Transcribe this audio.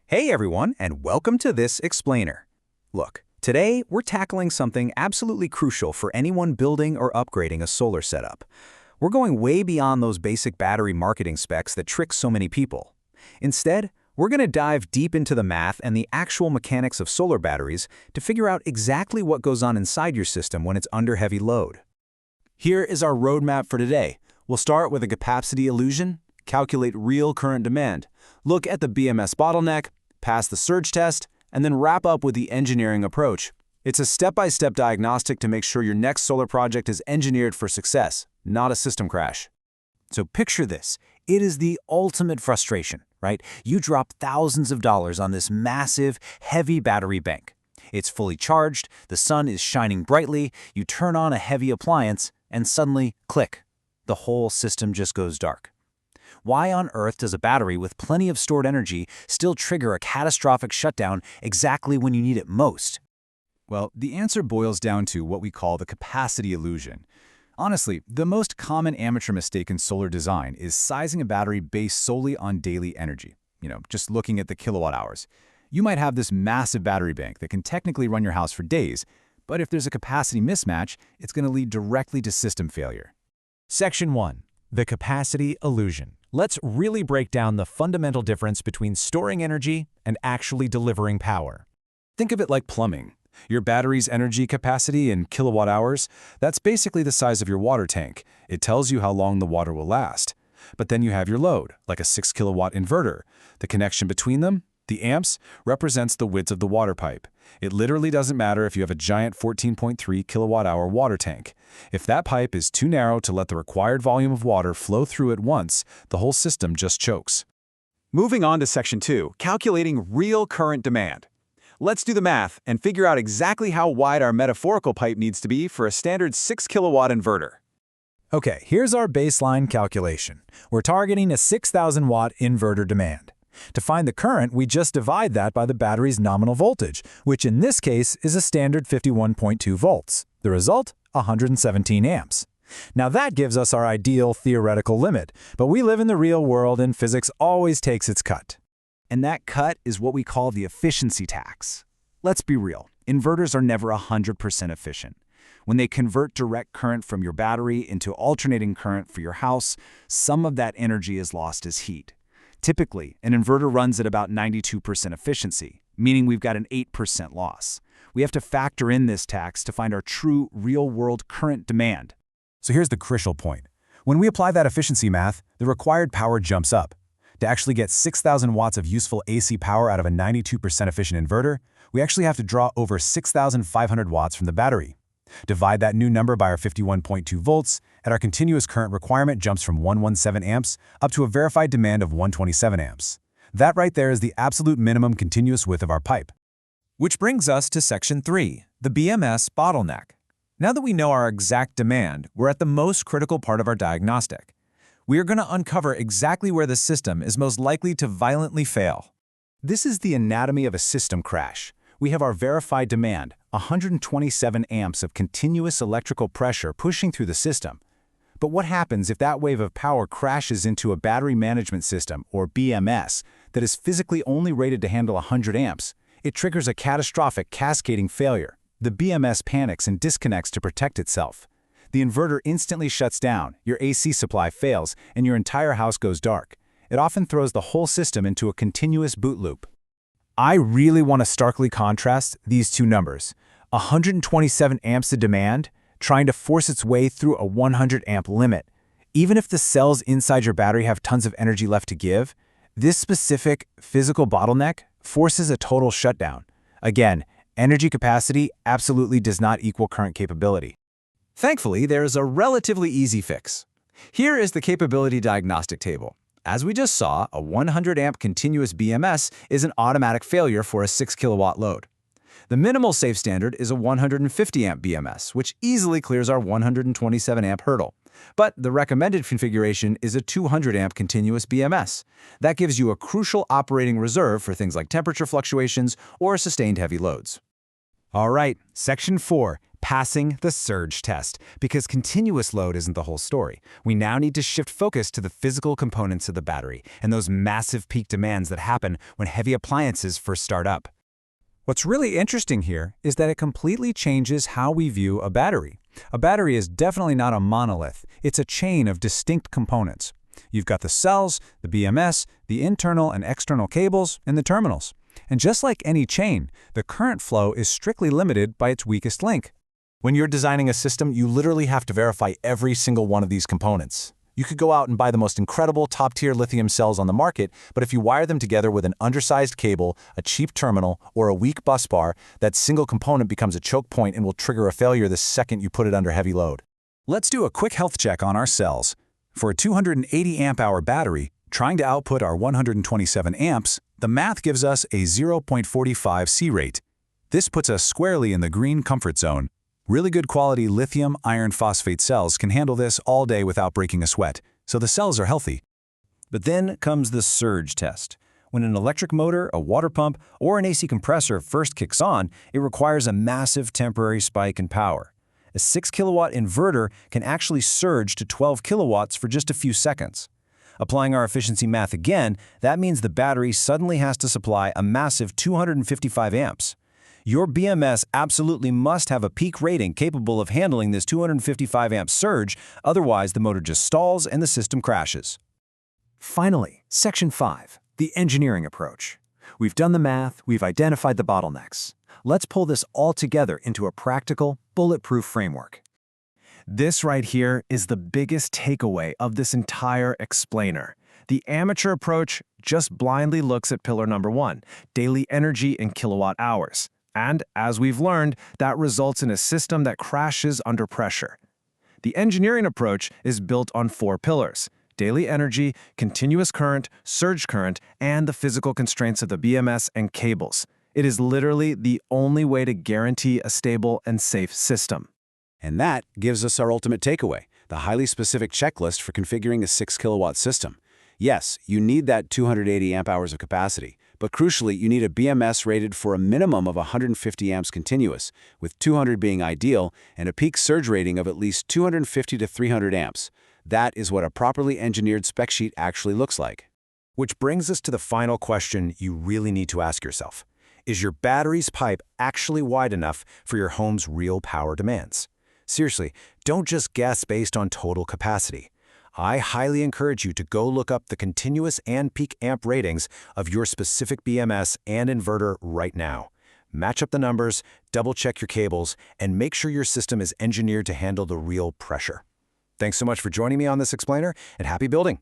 Hey everyone, and welcome to this explainer. Look, today we're tackling something absolutely crucial for anyone building or upgrading a solar setup. We're going way beyond those basic battery marketing specs that trick so many people. Instead, we're going to dive deep into the math and the actual mechanics of solar batteries to figure out exactly what goes on inside your system when it's under heavy load. Here is our roadmap for today. We'll start with a capacity illusion, calculate real current demand, look at the BMS bottleneck, pass the surge test, and then wrap up with the engineering approach. It's a step-by-step diagnostic to make sure your next solar project is engineered for success, not a system crash. So picture this. It is the ultimate frustration, right? You drop thousands of dollars on this massive, heavy battery bank. It's fully charged, the sun is shining brightly, you turn on a heavy appliance, and suddenly, click, the whole system just goes dark. Why on earth does a battery with plenty of stored energy still trigger a catastrophic shutdown exactly when you need it most? Well, the answer boils down to what we call the capacity illusion. Honestly, the most common amateur mistake in solar design is sizing a battery based solely on daily energy. Just looking at the kilowatt hours. You might have this massive battery bank that can technically run your house for days, but if there's a capacity mismatch, it's going to lead directly to system failure. Section 1. The capacity illusion. Let's really break down the fundamental difference between storing energy and actually delivering power. Think of it like plumbing. Your battery's energy capacity in kilowatt hours, that's basically the size of your water tank. It tells you how long the water will last. But then you have your load, like a 6 kilowatt inverter. The connection between them, the amps, represents the width of the water pipe. It literally doesn't matter if you have a giant 14.3 kilowatt-hour water tank. If that pipe is too narrow to let the required volume of water flow through at once, the whole system just chokes. Moving on to Section 2, calculating real current demand. Let's do the math and figure out exactly how wide our metaphorical pipe needs to be for a standard 6 kilowatt inverter. Okay, here's our baseline calculation. We're targeting a 6,000 watt inverter demand. To find the current, we just divide that by the battery's nominal voltage, which in this case is a standard 51.2 volts. The result, 117 amps. Now that gives us our ideal theoretical limit, but we live in the real world and physics always takes its cut. And that cut is what we call the efficiency tax. Let's be real, inverters are never 100% efficient. When they convert direct current from your battery into alternating current for your house, some of that energy is lost as heat. Typically, an inverter runs at about 92% efficiency, meaning we've got an 8% loss. We have to factor in this tax to find our true real-world current demand. So here's the crucial point. When we apply that efficiency math, the required power jumps up. To actually get 6,000 watts of useful AC power out of a 92% efficient inverter, we actually have to draw over 6,500 watts from the battery. Divide that new number by our 51.2 volts, and our continuous current requirement jumps from 117 amps up to a verified demand of 127 amps. That right there is the absolute minimum continuous width of our pipe. Which brings us to Section 3, the BMS bottleneck. Now that we know our exact demand, we're at the most critical part of our diagnostic. We are going to uncover exactly where the system is most likely to violently fail. This is the anatomy of a system crash. We have our verified demand, 127 amps of continuous electrical pressure pushing through the system. But what happens if that wave of power crashes into a battery management system, or BMS, that is physically only rated to handle 100 amps? It triggers a catastrophic cascading failure. The BMS panics and disconnects to protect itself. The inverter instantly shuts down, your AC supply fails, and your entire house goes dark. It often throws the whole system into a continuous boot loop. I really want to starkly contrast these two numbers. 127 amps of demand, trying to force its way through a 100 amp limit. Even if the cells inside your battery have tons of energy left to give, this specific physical bottleneck forces a total shutdown. Again, energy capacity absolutely does not equal current capability. Thankfully, there is a relatively easy fix. Here is the capability diagnostic table. As we just saw, a 100 amp continuous BMS is an automatic failure for a 6 kilowatt load. The minimal safe standard is a 150 amp BMS, which easily clears our 127 amp hurdle. But the recommended configuration is a 200 amp continuous BMS. That gives you a crucial operating reserve for things like temperature fluctuations or sustained heavy loads. All right, Section 4, passing the surge test. Because continuous load isn't the whole story. We now need to shift focus to the physical components of the battery and those massive peak demands that happen when heavy appliances first start up. What's really interesting here is that it completely changes how we view a battery. A battery is definitely not a monolith. It's a chain of distinct components. You've got the cells, the BMS, the internal and external cables, and the terminals. And just like any chain, the current flow is strictly limited by its weakest link. When you're designing a system, you literally have to verify every single one of these components. You could go out and buy the most incredible top-tier lithium cells on the market, but if you wire them together with an undersized cable, a cheap terminal, or a weak bus bar, that single component becomes a choke point and will trigger a failure the second you put it under heavy load. Let's do a quick health check on our cells. For a 280 amp-hour battery, trying to output our 127 amps, the math gives us a 0.45 C rate. This puts us squarely in the green comfort zone. Really good quality lithium iron phosphate cells can handle this all day without breaking a sweat, so the cells are healthy. But then comes the surge test. When an electric motor, a water pump, or an AC compressor first kicks on, it requires a massive temporary spike in power. A 6 kilowatt inverter can actually surge to 12 kilowatts for just a few seconds. Applying our efficiency math again, that means the battery suddenly has to supply a massive 255 amps. Your BMS absolutely must have a peak rating capable of handling this 255 amp surge, otherwise the motor just stalls and the system crashes. Finally, Section 5, the engineering approach. We've done the math, we've identified the bottlenecks. Let's pull this all together into a practical, bulletproof framework. This right here is the biggest takeaway of this entire explainer. The amateur approach just blindly looks at pillar number 1, daily energy in kilowatt hours. And, as we've learned, that results in a system that crashes under pressure. The engineering approach is built on 4 pillars: daily energy, continuous current, surge current, and the physical constraints of the BMS and cables. It is literally the only way to guarantee a stable and safe system. And that gives us our ultimate takeaway, the highly specific checklist for configuring a 6 kilowatt system. Yes, you need that 280 amp hours of capacity, but crucially, you need a BMS rated for a minimum of 150 amps continuous, with 200 being ideal, and a peak surge rating of at least 250 to 300 amps. That is what a properly engineered spec sheet actually looks like. Which brings us to the final question you really need to ask yourself. Is your battery's pipe actually wide enough for your home's real power demands? Seriously, don't just guess based on total capacity. I highly encourage you to go look up the continuous and peak amp ratings of your specific BMS and inverter right now. Match up the numbers, double-check your cables, and make sure your system is engineered to handle the real pressure. Thanks so much for joining me on this explainer, and happy building!